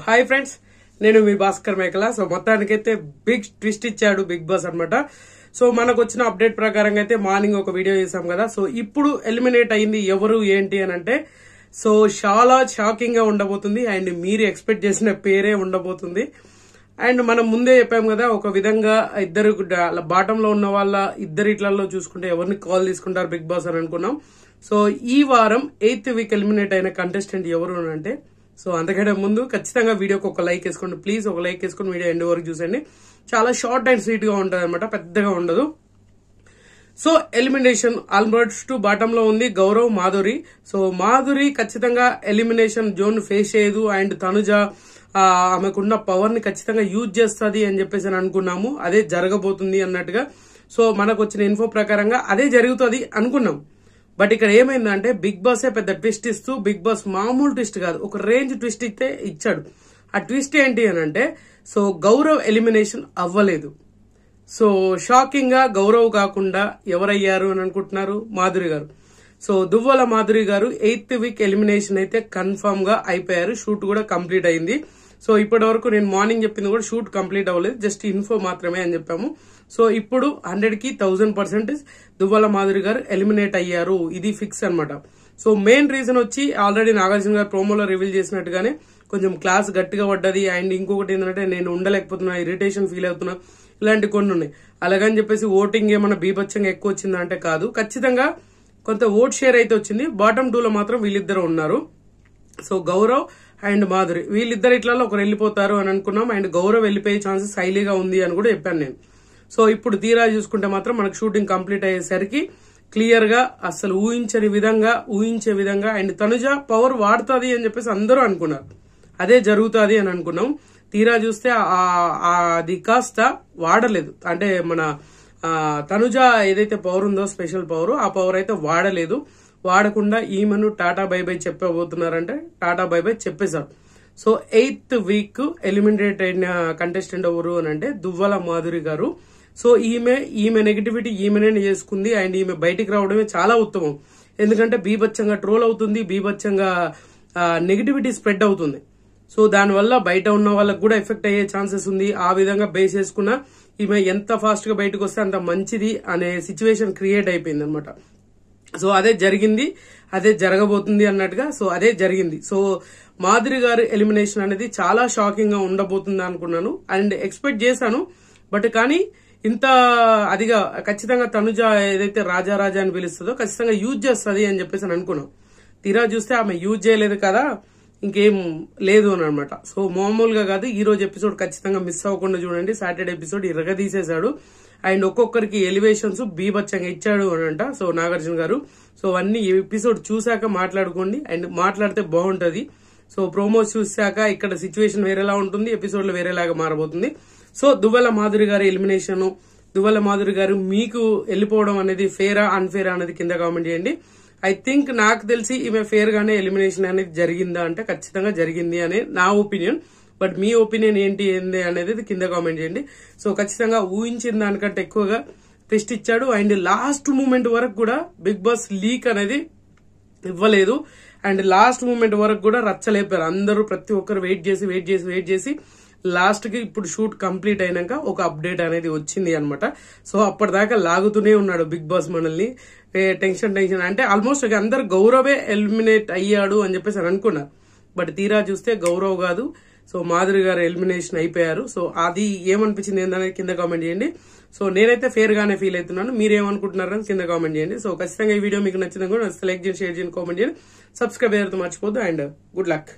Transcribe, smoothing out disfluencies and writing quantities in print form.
Hi friends, నేను మీ భాస్కర్ మేకల. So మొత్తానికైతే బిగ్ ట్విస్ట్ ఇచ్చాడు బిగ్ బాస్ అన్నమాట. సో మనకు వచ్చిన అప్డేట్ ప్రకారంగా అయితే మార్నింగ్ ఒక వీడియో చేసాం కదా. సో ఇప్పుడు ఎలిమినేట్ అయింది ఎవరు ఏంటి అని అంటే, సో చాలా షాకింగ్ గా ఉండబోతుంది అండ్ మీరు ఎక్స్పెక్ట్ చేసిన పేరే ఉండబోతుంది. అండ్ మనం ముందే చెప్పాం కదా, ఒక విధంగా ఇద్దరు బాటమ్ లో ఉన్న వాళ్ళ ఇద్దరు ఇట్లలో చూసుకుంటే ఎవరిని కాల్ తీసుకుంటారు బిగ్ బాస్ అని అనుకున్నాం. సో ఈ వారం 8th వీక్ ఎలిమినేట్ అయిన కంటెస్టెంట్ ఎవరు అంటే, సో అంతకంటే ముందు ఖచ్చితంగా వీడియోకి ఒక లైక్ వేసుకోండి ప్లీజ్. ఒక లైక్ వేసుకుని వీడియో ఎండ్ వరకు చూసండి. చాలా షార్ట్ అండ్ స్వీట్ గా ఉంటుంది అనమాట, పెద్దగా ఉండదు. సో ఎలిమినేషన్ ఆల్మోస్ట్ బాటమ్ లో ఉంది గౌరవ్, మాధురి. సో మాధురి ఖచ్చితంగా ఎలిమినేషన్ జోన్ ఫేస్ చేయదు అండ్ తనుజ ఆమెకున్న పవర్ ని ఖచ్చితంగా యూజ్ చేస్తుంది అని చెప్పేసి అనుకున్నాము. అదే జరగబోతుంది అన్నట్టుగా. సో మనకు వచ్చిన ఇన్ఫో ప్రకారంగా అదే జరుగుతుంది అనుకున్నాం. బట్ ఇక్కడ ఏమైందంటే, బిగ్ బాసే పెద్ద ట్విస్ట్ ఇస్తూ, బిగ్ బాస్ మామూలు ట్విస్ట్ కాదు, ఒక రేంజ్ ట్విస్ట్ అయితే ఇచ్చాడు. ఆ ట్విస్ట్ ఏంటి అని అంటే, సో గౌరవ్ ఎలిమినేషన్ అవ్వలేదు. సో షాకింగ్ గా గౌరవ్ కాకుండా ఎవరయ్యారు అని అనుకుంటున్నారు? మాధురి గారు. సో దువ్వల మాధురి గారు 8th వీక్ ఎలిమినేషన్ అయితే కన్ఫర్మ్ గా అయిపోయారు. షూట్ కూడా కంప్లీట్ అయింది. సో ఇప్పటి వరకు నేను మార్నింగ్ చెప్పింది కూడా షూట్ కంప్లీట్ అవ్వలేదు, జస్ట్ ఇన్ఫో మాత్రమే అని చెప్పాము. సో ఇప్పుడు 100కి 1000% దువ్వల మాధురి గారు ఎలిమినేట్ అయ్యారు, ఇది ఫిక్స్ అన్నమాట. సో మెయిన్ రీజన్ వచ్చి ఆల్రెడీ నాగార్జున గారు ప్రోమోలో రివీల్ చేసినట్టుగానే కొంచెం క్లాస్ గట్టిగా పడ్డది. అండ్ ఇంకొకటి ఏంటంటే, నేను ఉండలేకపోతున్నా, ఇరిటేషన్ ఫీల్ అవుతున్నా, ఇలాంటి కొన్ని ఉన్నాయి. అలాగని చెప్పేసి ఓటింగ్ ఏమన్నా బీభత్సంగా ఎక్కువ వచ్చిందా అంటే కాదు, ఖచ్చితంగా కొంత ఓట్ షేర్ అయితే వచ్చింది. బాటమ్ 2లో మాత్రం వీళ్ళిద్దరు ఉన్నారు. సో గౌరవ్ అండ్ మాధురి వీళ్ళిద్దరు ఇట్లలో ఒకరు వెళ్ళిపోతారు అని అనుకున్నాం. అండ్ గౌరవ్ వెళ్ళిపోయే ఛాన్సెస్ హైలీగా ఉంది అని కూడా చెప్పాను నేను. సో ఇప్పుడు తీరా చూసుకుంటే మాత్రం మనకు షూటింగ్ కంప్లీట్ అయ్యేసరికి క్లియర్ గా అసలు ఊహించే విధంగా అండ్ తనుజ పవర్ వాడుతుంది అని చెప్పేసి అందరూ అనుకున్నారు. అదే జరుగుతుంది అని అనుకున్నాం. తీరా చూస్తే అది కాస్త వాడలేదు. అంటే మన తనుజ ఏదైతే పవర్ ఉందో, స్పెషల్ పవర్, ఆ పవర్ అయితే వాడలేదు. వాడకుండా ఈమెను టాటా బై బై చెప్పబోతున్నారంటే టాటా బై బై చెప్పేశారు. సో 8th వీక్ ఎలిమినేట్ అయిన కంటెస్టెంట్ ఎవరు అని అంటే దువ్వల మాధురి గారు. సో ఈమె నెగిటివిటీ ఈమెనే చేసుకుంది అండ్ ఈమె బయటికి రావడమే చాలా ఉత్తమం. ఎందుకంటే బీభత్సంగా ట్రోల్ అవుతుంది, బీభత్సంగా నెగిటివిటీ స్ప్రెడ్ అవుతుంది. సో దానివల్ల బయట ఉన్న వాళ్ళకు కూడా ఎఫెక్ట్ అయ్యే ఛాన్సెస్ ఉంది. ఆ విధంగా బేస్ చేసుకున్న ఈమె ఎంత ఫాస్ట్ గా బయటకు వస్తే అంత మంచిది అనే సిచ్యువేషన్ క్రియేట్ అయిపోయింది అనమాట. సో అదే జరిగింది, అదే జరగబోతుంది అన్నట్టుగా. సో అదే జరిగింది. సో మాధురి గారు ఎలిమినేషన్ అనేది చాలా షాకింగ్ గా ఉండబోతుంది అనుకున్నాను అండ్ ఎక్స్పెక్ట్ చేశాను. బట్ కానీ ఇంత అదిగా ఖచ్చితంగా తనుజ ఏదైతే రాజా అని పిలుస్తుందో ఖచ్చితంగా యూజ్ చేస్తుంది అని చెప్పేసి అనుకున్నాం. తీరా చూస్తే ఆమె యూజ్ చేయలేదు కదా, ఇంకేం లేదు అని అనమాట. సో మామూలుగా కాదు, ఈ రోజు ఎపిసోడ్ ఖచ్చితంగా మిస్ అవ్వకుండా చూడండి. సాటర్డే ఎపిసోడ్ ఇరగదీసేశాడు అండ్ ఒక్కొక్కరికి ఎలివేషన్స్ బీభత్సంగా ఇచ్చాడు అని అంట. సో నాగార్జున గారు. సో అన్ని ఎపిసోడ్ చూశాక మాట్లాడుకోండి అండ్ మాట్లాడితే బాగుంటది. సో ప్రోమోస్ చూశాక ఇక్కడ సిచ్యువేషన్ వేరేలా ఉంటుంది, ఎపిసోడ్ లో వేరేలాగా మారబోతుంది. సో దువ్వల మాధురి గారి ఎలిమినేషన్, దువ్వల మాధురి గారు మీకు వెళ్ళిపోవడం అనేది ఫేరా అన్ఫేరా అనేది కింద కామెంట్ చేయండి. ఐ థింక్ నాకు తెలిసి ఈమె ఫేర్ గానే ఎలిమినేషన్ అనేది జరిగిందా అంటే ఖచ్చితంగా జరిగింది అనే నా ఒపీనియన్. బట్ మీ ఒపీనియన్ ఏంటి అనేది కింద కామెంట్ చేయండి. సో ఖచ్చితంగా ఊహించిన దానికంటే ఎక్కువగా ట్విస్ట్ ఇచ్చాడు అండ్ లాస్ట్ మూమెంట్ వరకు కూడా బిగ్ బాస్ లీక్ అనేది ఇవ్వలేదు అండ్ లాస్ట్ మూమెంట్ వరకు కూడా రచ్చలేపారు అందరూ. ప్రతి ఒక్కరు వెయిట్ చేసి లాస్ట్ కి ఇప్పుడు షూట్ కంప్లీట్ అయినాక ఒక అప్డేట్ అనేది వచ్చింది అనమాట. సో అప్పటిదాకా లాగుతూనే ఉన్నాడు బిగ్ బాస్ మనల్ని. టెన్షన్ అంటే ఆల్మోస్ట్ అందరు గౌరవే ఎలిమినేట్ అయ్యాడు అని చెప్పేసి అనుకున్నారు. బట్ తీరా చూస్తే గౌరవ్ కాదు, సో మాధురి గారు ఎలిమినేషన్ అయిపోయారు. సో అది ఏమనిపించింది ఏందనేది కింద కామెంట్ చేయండి. సో నేనైతే ఫేర్ గానే ఫీల్ అవుతున్నాను, మీరేమనుకుంటున్నారని కింద కామెంట్ చేయండి. సో ఖచ్చితంగా ఈ వీడియో మీకు నచ్చింది కూడా లైక్ చేయండి, షేర్ చేయండి, కామెంట్ చేయండి, సబ్స్క్రైబ్ చేయడం మర్చిపోద్దు అండ్ గుడ్ లక్.